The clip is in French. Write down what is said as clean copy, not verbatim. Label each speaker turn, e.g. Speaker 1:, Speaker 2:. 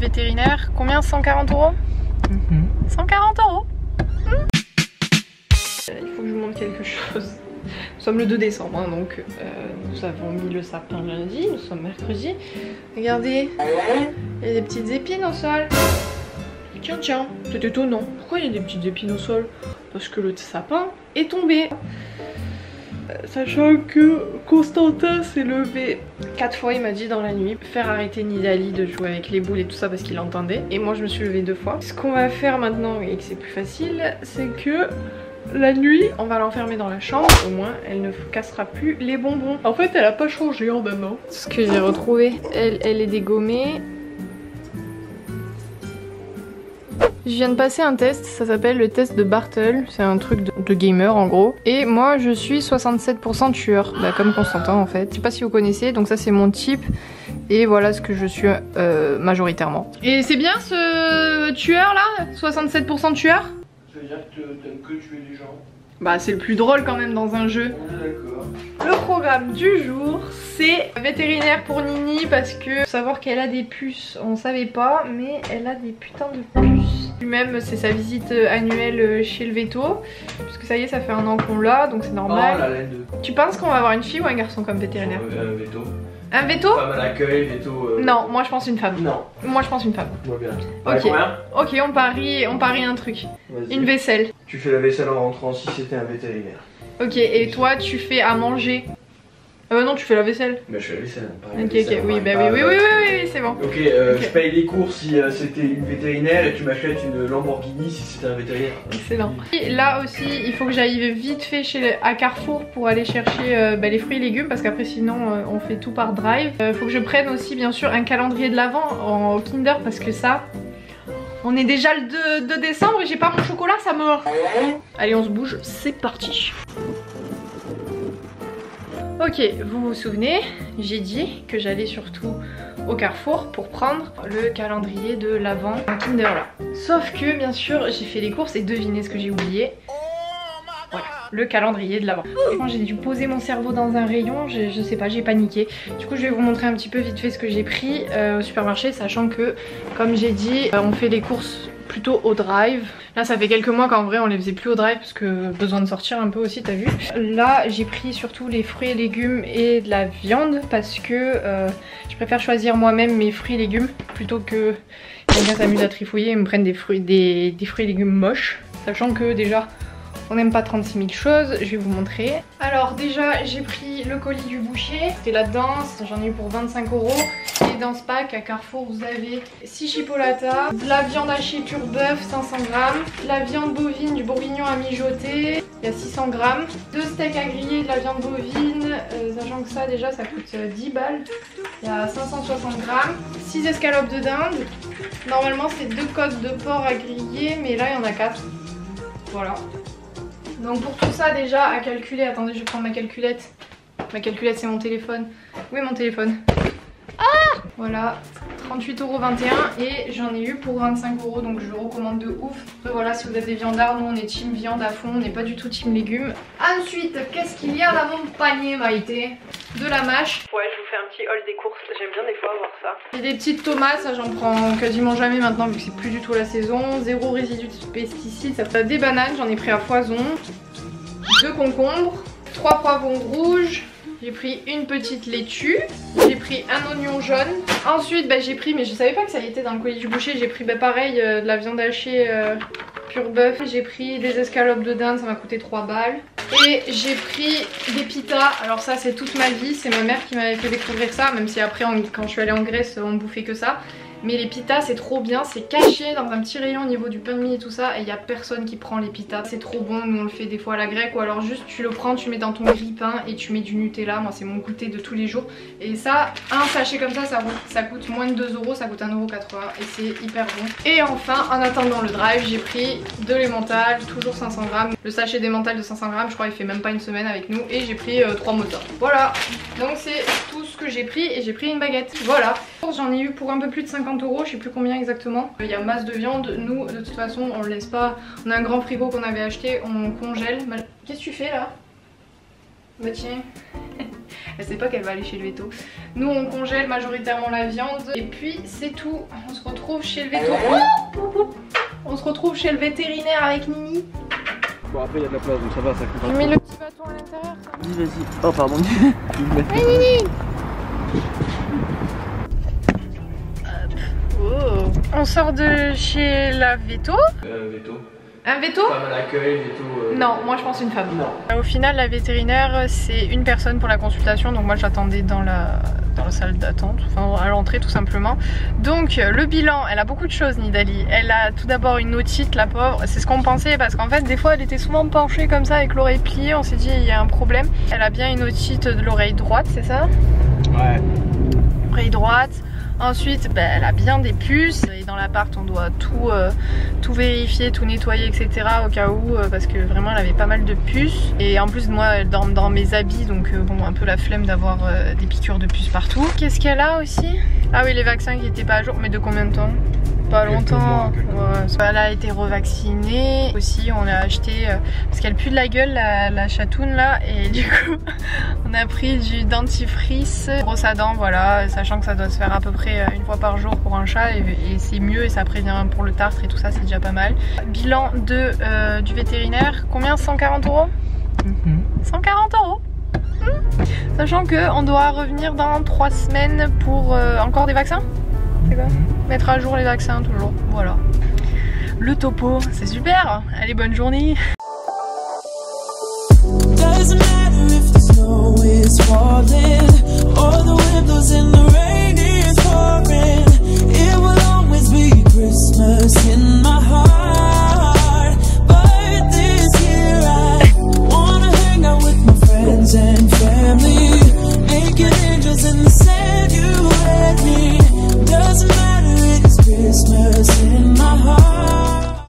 Speaker 1: vétérinaire. Combien? 140 €? 140 €. Il faut que je vous montre quelque chose. Nous sommes le 2 décembre, hein, donc nous avons mis le sapin lundi, nous sommes mercredi. Regardez, il y a des petites épines au sol. Tiens, tiens, c'est étonnant. Pourquoi il y a des petites épines au sol? Parce que le sapin est tombé. Sachant que Constantin s'est levé 4 fois, il m'a dit dans la nuit, faire arrêter Nidali de jouer avec les boules et tout ça parce qu'il entendait. Et moi je me suis levée 2 fois. Ce qu'on va faire maintenant et que c'est plus facile, c'est que la nuit, on va l'enfermer dans la chambre, au moins elle ne cassera plus les bonbons. En fait elle a pas changé en maman. Ce que j'ai retrouvé, elle est dégommée. Je viens de passer un test, ça s'appelle le test de Bartle, c'est un truc de gamer en gros. Et moi je suis 67% tueur, bah, comme Constantin en fait. Je sais pas si vous connaissez, donc ça c'est mon type. Et voilà ce que je suis majoritairement. Et c'est bien ce tueur là, 67% tueur?
Speaker 2: Ça veut dire que t'aimes que tuer les gens?
Speaker 1: Bah c'est le plus drôle quand même dans un jeu.
Speaker 2: On est d'accord.
Speaker 1: Le programme du jour, c'est vétérinaire pour Nini parce que faut savoir qu'elle a des puces, on savait pas, mais elle a des putains de puces. Lui-même, c'est sa visite annuelle chez le veto, puisque ça y est, ça fait 1 an qu'on l'a, donc c'est normal.
Speaker 2: Oh, la laine de...
Speaker 1: Tu penses qu'on va avoir une fille ou un garçon comme vétérinaire?
Speaker 2: Un veto.
Speaker 1: Un veto?
Speaker 2: Femme à l'accueil, veto.
Speaker 1: Non, moi je pense une femme.
Speaker 2: Non.
Speaker 1: Moi je pense une femme.
Speaker 2: Moi bien.
Speaker 1: Ok.
Speaker 2: Combien?
Speaker 1: Ok, on parie un truc. Une vaisselle.
Speaker 2: Tu fais la vaisselle en rentrant si c'était un vétérinaire.
Speaker 1: Ok, et toi tu fais à manger? Non, tu fais la vaisselle.
Speaker 2: Bah je fais la vaisselle. Pareil,
Speaker 1: Ok,
Speaker 2: la vaisselle,
Speaker 1: ok, oui,
Speaker 2: pareil,
Speaker 1: bah
Speaker 2: pas-
Speaker 1: oui, c'est bon.
Speaker 2: Ok, je paye les courses si c'était une vétérinaire et tu m'achètes une Lamborghini si c'était un vétérinaire.
Speaker 1: Excellent. Et là aussi, il faut que j'aille vite fait à Carrefour pour aller chercher les fruits et légumes parce qu'après sinon on fait tout par drive. Il faut que je prenne aussi bien sûr un calendrier de l'Avent au Kinder parce que ça... On est déjà le 2 décembre et j'ai pas mon chocolat, ça me... Allez, on se bouge, c'est parti. Ok, vous vous souvenez, j'ai dit que j'allais surtout au Carrefour pour prendre le calendrier de l'Avent Kinder là. Sauf que bien sûr j'ai fait les courses et devinez ce que j'ai oublié. Voilà, le calendrier de l'Avent. Quand j'ai dû poser mon cerveau dans un rayon, je sais pas, j'ai paniqué. Du coup je vais vous montrer un petit peu vite fait ce que j'ai pris au supermarché, sachant que comme j'ai dit, on fait les courses plutôt au drive. Là ça fait quelques mois qu'en vrai on les faisait plus au drive parce que besoin de sortir un peu aussi, t'as vu. Là j'ai pris surtout les fruits et légumes et de la viande parce que je préfère choisir moi-même mes fruits et légumes plutôt que quelqu'un s'amuse à trifouiller et me prenne des fruits et légumes moches. Sachant que déjà on n'aime pas 36 000 choses, je vais vous montrer. Alors déjà j'ai pris le colis du boucher, c'était là-dedans, j'en ai eu pour 25 €. Et dans ce pack à Carrefour vous avez 6 chipolatas, de la viande hachée pur bœuf 500 g, la viande bovine du bourguignon à mijoter, il y a 600 g, 2 steaks à griller de la viande bovine, sachant que ça déjà ça coûte 10 balles, il y a 560 g, 6 escalopes de dinde, normalement c'est 2 côtes de porc à griller mais là il y en a 4, voilà. Donc pour tout ça déjà à calculer, attendez je vais prendre ma calculette. Ma calculette c'est mon téléphone. Où est mon téléphone? Ah! Voilà, 38,21 € et j'en ai eu pour 25 € donc je le recommande de ouf. Après voilà, si vous êtes des viandards, nous on est team viande à fond, on n'est pas du tout team légumes. Ensuite, qu'est-ce qu'il y a dans mon panier Maïté? De la mâche. Ouais, je vous fais un petit haul des courses, j'aime bien des fois voir ça. J'ai des petites tomates, ça j'en prends quasiment jamais maintenant vu que c'est plus du tout la saison. 0 résidu de pesticides, ça fait des bananes, j'en ai pris à foison. 2 concombres, 3 poivrons rouges. J'ai pris une petite laitue, j'ai pris un oignon jaune. Ensuite j'ai pris, mais je savais pas que ça y était dans le colis du boucher, j'ai pris pareil de la viande hachée pur bœuf. J'ai pris des escalopes de dinde, ça m'a coûté 3 balles. Et j'ai pris des pitas, alors ça c'est toute ma vie, c'est ma mère qui m'avait fait découvrir ça, même si après quand je suis allée en Grèce on bouffait que ça. Mais les pitas c'est trop bien, c'est caché dans un petit rayon au niveau du pain de mie et tout ça. Et il n'y a personne qui prend les pitas, c'est trop bon, nous on le fait des fois à la grecque. Ou alors juste tu le prends, tu mets dans ton grille-pain et tu mets du Nutella, moi c'est mon goûter de tous les jours. Et ça, un sachet comme ça coûte moins de 2 €, ça coûte 1,80 € et c'est hyper bon. Et enfin, en attendant le drive, j'ai pris de l'emmental, toujours 500 g. Le sachet d'emmental de 500 g, je crois il fait même pas une semaine avec nous. Et j'ai pris 3 moteurs. Voilà, donc c'est tout ce que j'ai pris et j'ai pris une baguette. Voilà, j'en ai eu pour un peu plus de 50 €, je sais plus combien exactement. Il y a masse de viande, nous de toute façon on le laisse pas. On a un grand frigo qu'on avait acheté, on congèle. Qu'est-ce que tu fais là? Bah tiens. Elle sait pas qu'elle va aller chez le veto. Nous on congèle majoritairement la viande et puis c'est tout. On se retrouve chez le veto. On se retrouve chez le vétérinaire avec Nini.
Speaker 2: Bon après il y a de la place donc ça va, ça coûte.
Speaker 1: Tu mets le petit bâton à l'intérieur.
Speaker 2: Vas-y. Oh pardon.
Speaker 1: Oui Nini. Oh. On sort de chez la veto.
Speaker 2: Veto.
Speaker 1: Un veto?
Speaker 2: Femme à l'accueil, veto.
Speaker 1: Non, moi je pense une femme.
Speaker 2: Non.
Speaker 1: Au final, la vétérinaire, c'est une personne pour la consultation. Donc moi j'attendais dans la salle d'attente, enfin à l'entrée tout simplement. Donc le bilan, elle a beaucoup de choses Nidali. Elle a tout d'abord une otite, la pauvre. C'est ce qu'on pensait parce qu'en fait des fois elle était souvent penchée comme ça avec l'oreille pliée. On s'est dit il y a un problème. Elle a bien une otite de l'oreille droite, c'est ça?
Speaker 2: Ouais.
Speaker 1: Oreille droite. Ensuite, elle a bien des puces et dans l'appart on doit tout vérifier, tout nettoyer etc. au cas où parce que vraiment elle avait pas mal de puces et en plus moi elle dort dans mes habits donc bon un peu la flemme d'avoir des piqûres de puces partout. Qu'est-ce qu'elle a aussi? Ah oui les vaccins qui étaient pas à jour, mais de combien de temps? Pas longtemps. Ouais. Elle a été revaccinée aussi, on l'a acheté parce qu'elle pue de la gueule la chatoune là et du coup on a pris du dentifrice, brosse à dents voilà, sachant que ça doit se faire à peu près une fois par jour pour un chat et c'est mieux et ça prévient pour le tartre et tout ça, c'est déjà pas mal. Bilan du vétérinaire, combien? 140 €? 140 €. Sachant qu'on doit revenir dans 3 semaines pour encore des vaccins. C'est quoi? Mettre à jour les vaccins toujours, voilà. Le topo, c'est super. Allez, bonne journée. Doesn't matter if the snow is falling or the wind blows in the rain is pouring.